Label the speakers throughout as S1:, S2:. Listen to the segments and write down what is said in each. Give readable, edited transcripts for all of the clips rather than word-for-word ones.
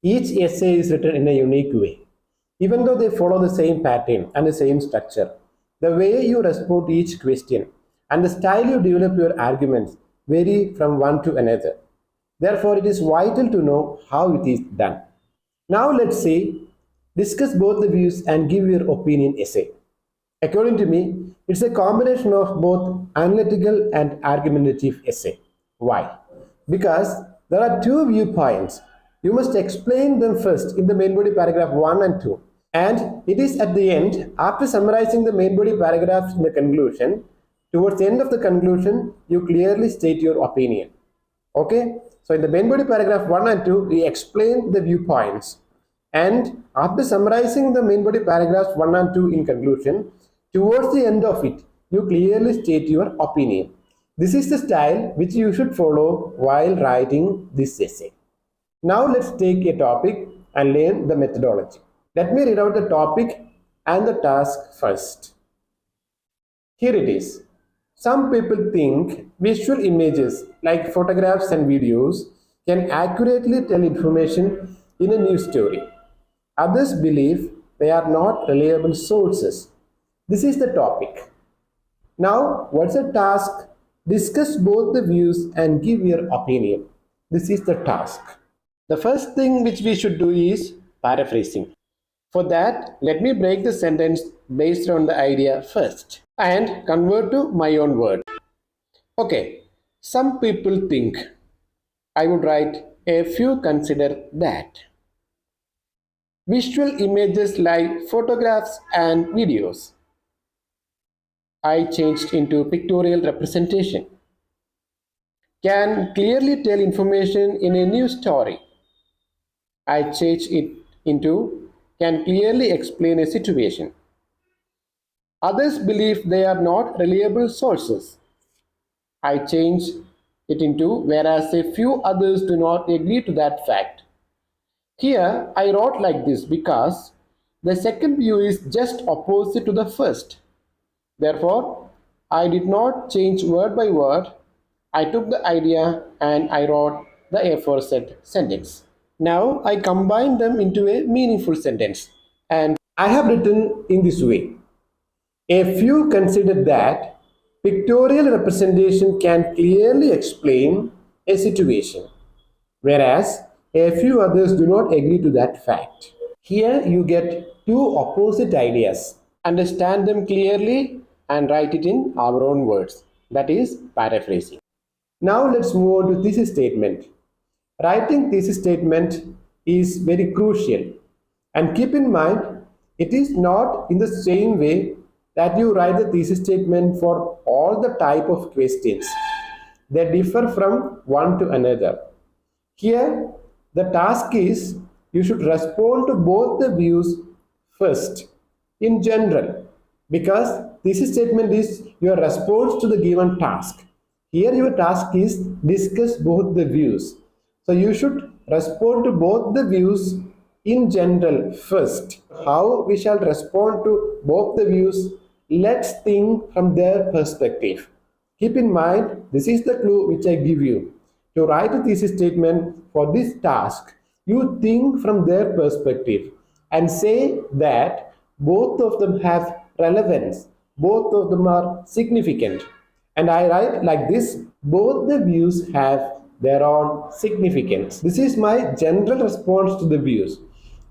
S1: Each essay is written in a unique way. Even though they follow the same pattern and the same structure, the way you respond to each question and the style you develop your arguments vary from one to another. Therefore, it is vital to know how it is done. Now, let's say, discuss both the views and give your opinion essay. According to me, it's a combination of both analytical and argumentative essay. Why? Because there are two viewpoints. You must explain them first in the main body paragraph 1 and 2. And it is at the end, after summarizing the main body paragraphs in the conclusion, towards the end of the conclusion, you clearly state your opinion. Okay? So in the main body paragraph 1 and 2, we explain the viewpoints. And after summarizing the main body paragraphs 1 and 2 in conclusion, towards the end of it, you clearly state your opinion. This is the style which you should follow while writing this essay. Now let's take a topic and learn the methodology. Let me read out the topic and the task first. Here it is. Some people think visual images like photographs and videos can accurately tell information in a news story. Others believe they are not reliable sources. This is the topic. Now, what's the task? Discuss both the views and give your opinion. This is the task. The first thing which we should do is paraphrasing. For that, let me break the sentence based on the idea first and convert to my own word. Okay, some people think. I would write a few consider that. Visual images like photographs and videos. I changed into pictorial representation. Can clearly tell information in a news story. I changed it into can clearly explain a situation. Others believe they are not reliable sources. I changed it into whereas a few others do not agree to that fact. Here I wrote like this because the second view is just opposite to the first. Therefore, I did not change word by word. I took the idea and I wrote the aforesaid sentence. Now I combine them into a meaningful sentence and I have written in this way. A few consider that pictorial representation can clearly explain a situation, whereas a few others do not agree to that fact. Here you get two opposite ideas. Understand them clearly and write it in our own words. That is paraphrasing. Now let's move on to thesis statement. Writing thesis statement is very crucial, and keep in mind it is not in the same way that you write the thesis statement for all the type of questions. They differ from one to another. Here the task is you should respond to both the views first in general, because thesis statement is your response to the given task. Here your task is discuss both the views. So you should respond to both the views in general first. How we shall respond to both the views? Let's think from their perspective. Keep in mind, this is the clue which I give you. To write a thesis statement for this task, you think from their perspective and say that both of them have relevance, both of them are significant. And I write like this, both the views have their own significance. This is my general response to the views.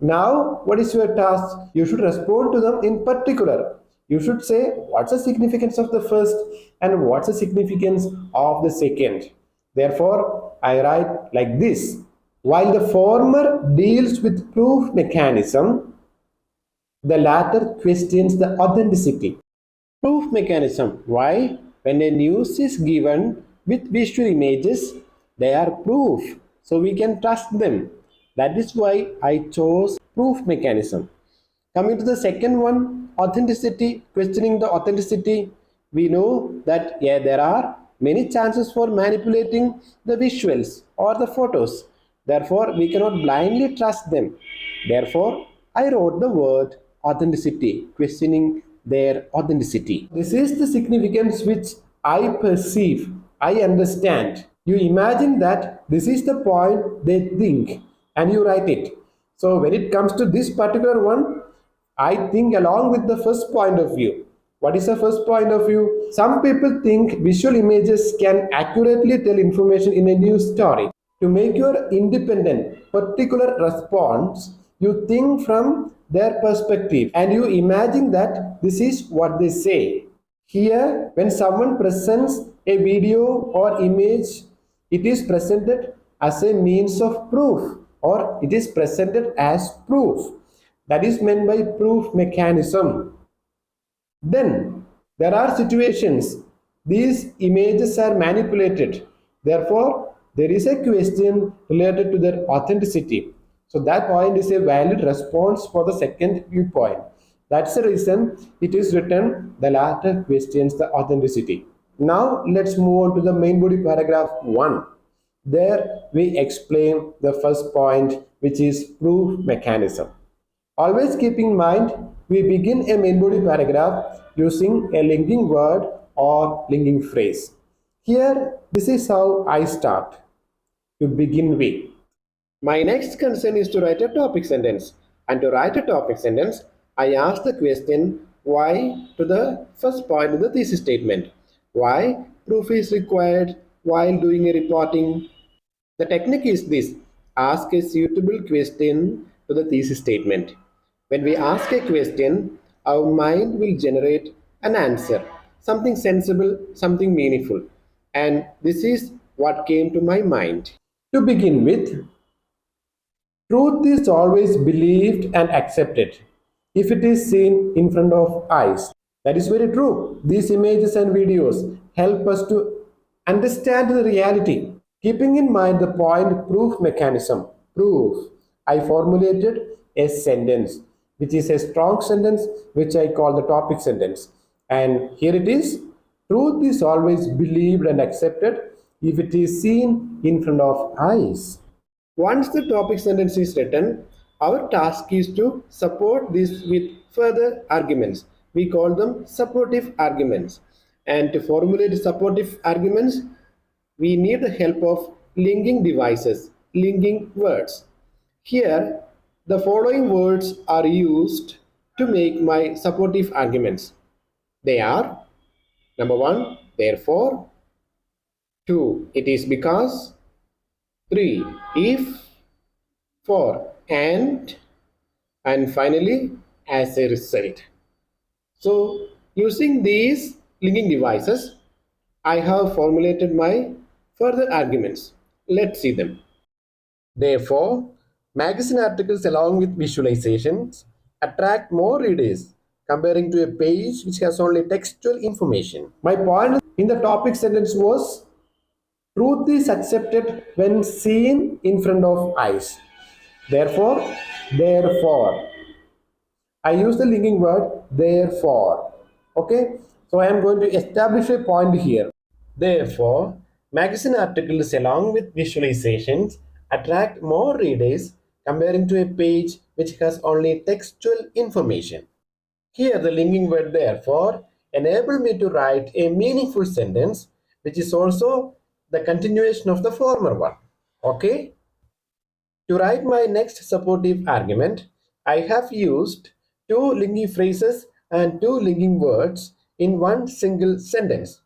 S1: Now, what is your task? You should respond to them in particular. You should say what's the significance of the first and what's the significance of the second. Therefore, I write like this. While the former deals with proof mechanism, the latter questions the authenticity. Proof mechanism. Why? When a news is given with visual images, they are proof, so we can trust them. That is why I chose proof mechanism. Coming to the second one, authenticity, questioning the authenticity. We know that there are many chances for manipulating the visuals or the photos. Therefore, we cannot blindly trust them. Therefore, I wrote the word authenticity, questioning their authenticity. This is the significance which I perceive, I understand. You imagine that this is the point they think and you write it. So when it comes to this particular one, I think along with the first point of view. What is the first point of view? Some people think visual images can accurately tell information in a news story. To make your independent, particular response, you think from their perspective and you imagine that this is what they say. Here, when someone presents a video or image, it is presented as a means of proof or it is presented as proof. That is meant by proof mechanism. Then there are situations these images are manipulated. Therefore, there is a question related to their authenticity. So that point is a valid response for the second viewpoint. That's the reason it is written the latter questions the authenticity. Now let's move on to the main body paragraph 1. There we explain the first point, which is proof mechanism. Always keep in mind, we begin a main body paragraph using a linking word or linking phrase. Here, this is how I start to begin with. My next concern is to write a topic sentence. And to write a topic sentence, I ask the question why to the first point of the thesis statement. Why proof is required while doing a reporting? The technique is this: ask a suitable question to the thesis statement. When we ask a question, our mind will generate an answer, something sensible, something meaningful. And this is what came to my mind. To begin with, truth is always believed and accepted if it is seen in front of eyes. That is very true. These images and videos help us to understand the reality. Keeping in mind the point proof mechanism, proof, I formulated a sentence which is a strong sentence which I call the topic sentence. And here it is: truth is always believed and accepted if it is seen in front of eyes. Once the topic sentence is written, our task is to support this with further arguments. We call them supportive arguments. And to formulate supportive arguments, we need the help of linking devices, linking words. Here, the following words are used to make my supportive arguments. They are: number 1, therefore; 2, it is because; 3, if; 4, and finally, as a result. So, using these linking devices, I have formulated my further arguments. Let's see them. Therefore, magazine articles along with visualizations attract more readers comparing to a page which has only textual information. My point in the topic sentence was: truth is accepted when seen in front of eyes. Therefore, I use the linking word therefore. Okay, so I am going to establish a point here. Therefore, magazine articles along with visualizations attract more readers comparing to a page which has only textual information. Here the linking word therefore enabled me to write a meaningful sentence which is also the continuation of the former one. Okay? To write my next supportive argument, I have used 2 linking phrases and 2 linking words in one single sentence.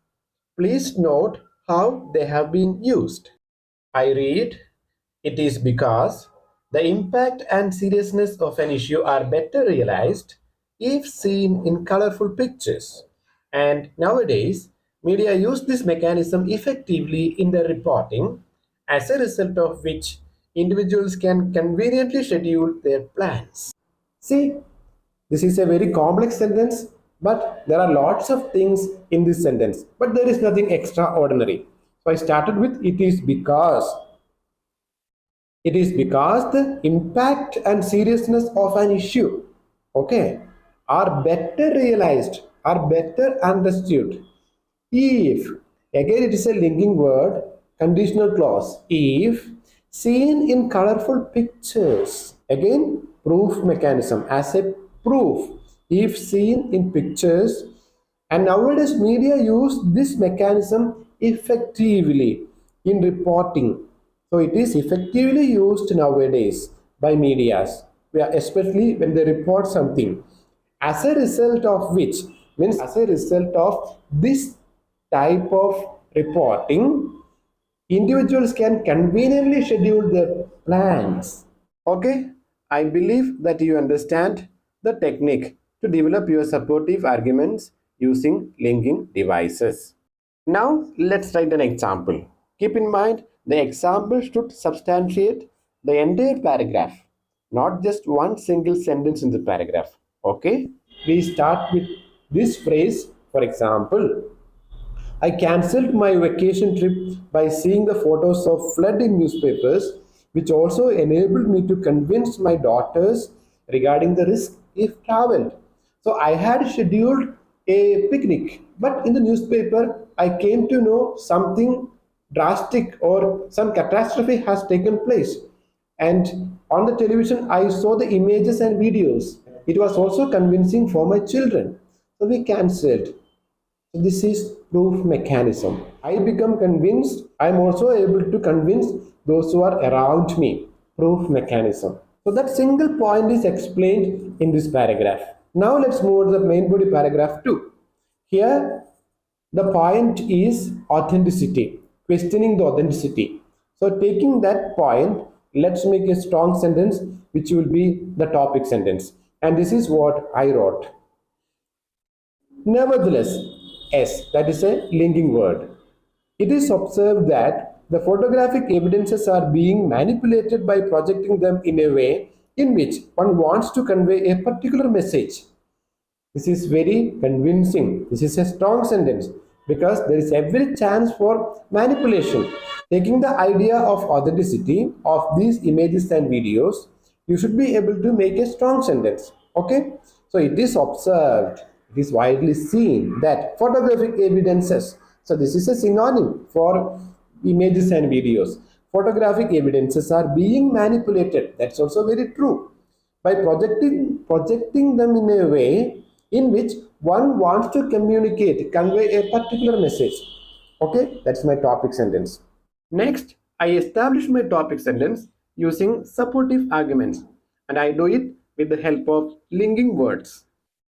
S1: Please note how they have been used. I read, it is because the impact and seriousness of an issue are better realized if seen in colorful pictures. And nowadays, media use this mechanism effectively in their reporting, as a result of which individuals can conveniently schedule their plans. See, this is a very complex sentence, but there are lots of things in this sentence, but there is nothing extraordinary. So I started with it is because. It is because the impact and seriousness of an issue, okay, are better realized, are better understood if, again it is a linking word, conditional clause, if seen in colorful pictures. Again, proof mechanism as a proof, if seen in pictures. And nowadays media use this mechanism effectively in reporting. So it is effectively used nowadays by medias. especially when they report something. As a result of which, means as a result of this type of reporting, individuals can conveniently schedule their plans. Okay, I believe that you understand the technique to develop your supportive arguments using linking devices. Now let's write an example. Keep in mind the example should substantiate the entire paragraph, not just one single sentence in the paragraph. Okay, we start with this phrase. For example, I cancelled my vacation trip by seeing the photos of flood in newspapers, which also enabled me to convince my daughters regarding the risk if traveled. So I had scheduled a picnic, but in the newspaper I came to know something drastic or some catastrophe has taken place. And on the television I saw the images and videos. It was also convincing for my children. So we cancelled. So this is proof mechanism. I become convinced. I am also able to convince those who are around me. Proof mechanism. So that single point is explained in this paragraph. Now let's move to the main body paragraph 2. Here the point is authenticity, questioning the authenticity. So taking that point, let's make a strong sentence which will be the topic sentence. And this is what I wrote. Nevertheless, S, that is a linking word. It is observed that the photographic evidences are being manipulated by projecting them in a way in which one wants to convey a particular message. This is very convincing. This is a strong sentence because there is every chance for manipulation. Taking the idea of authenticity of these images and videos, you should be able to make a strong sentence. Okay, so it is observed, it is widely seen that photographic evidences, so this is a synonym for images and videos, photographic evidences are being manipulated. That's also very true, by projecting them in a way in which one wants to convey a particular message. Okay, that's my topic sentence. Next, I establish my topic sentence using supportive arguments, and I do it with the help of linking words.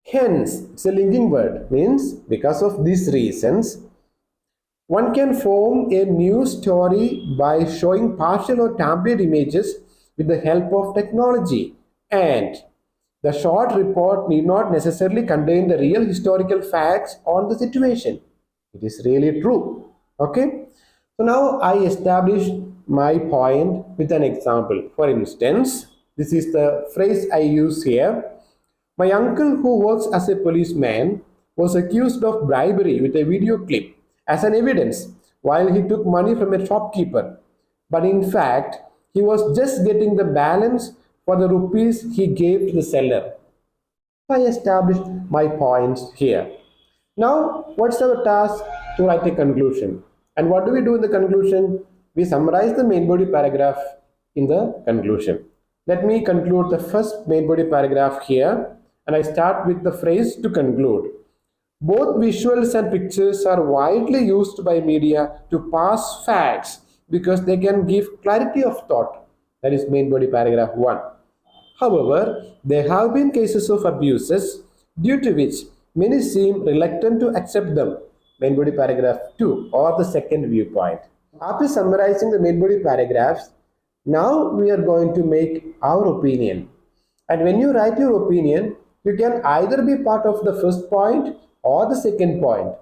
S1: Hence, it's a linking word, means because of these reasons, one can form a new story by showing partial or template images with the help of technology, and the short report need not necessarily contain the real historical facts on the situation. It is really true. Okay, so now I establish my point with an example. For instance, this is the phrase I use here. My uncle, who works as a policeman, was accused of bribery with a video clip as an evidence while he took money from a shopkeeper. But in fact, he was just getting the balance for the rupees he gave to the seller. I established my points here. Now, what's our task? To write a conclusion. And what do we do in the conclusion? We summarize the main body paragraph in the conclusion. Let me conclude the first main body paragraph here, and I start with the phrase to conclude. Both visuals and pictures are widely used by media to pass facts because they can give clarity of thought. That is main body paragraph 1. However, there have been cases of abuses due to which many seem reluctant to accept them. Main body paragraph 2, or the second viewpoint. After summarizing the main body paragraphs, now we are going to make our opinion. And when you write your opinion, you can either be part of the first point or the second point,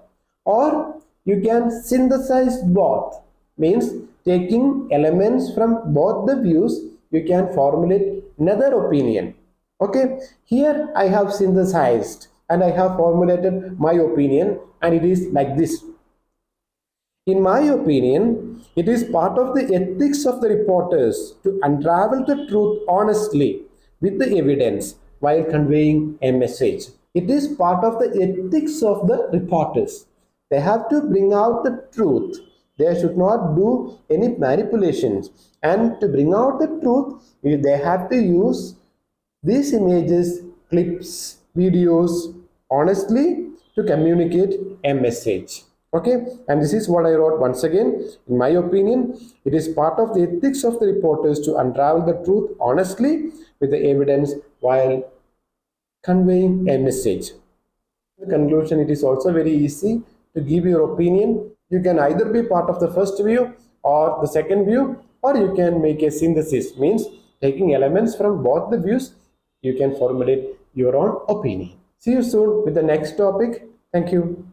S1: or you can synthesize both, means taking elements from both the views, you can formulate another opinion. Okay, here I have synthesized and I have formulated my opinion, and it is like this. In my opinion, it is part of the ethics of the reporters to unravel the truth honestly with the evidence while conveying a message. It is part of the ethics of the reporters. They have to bring out the truth. They should not do any manipulations. And to bring out the truth, they have to use these images, clips, videos honestly to communicate a message. Okay, and this is what I wrote once again. In my opinion, it is part of the ethics of the reporters to unravel the truth honestly with the evidence while conveying a message. In conclusion, it is also very easy to give your opinion. You can either be part of the first view or the second view, or you can make a synthesis, means taking elements from both the views, you can formulate your own opinion. See you soon with the next topic. Thank you.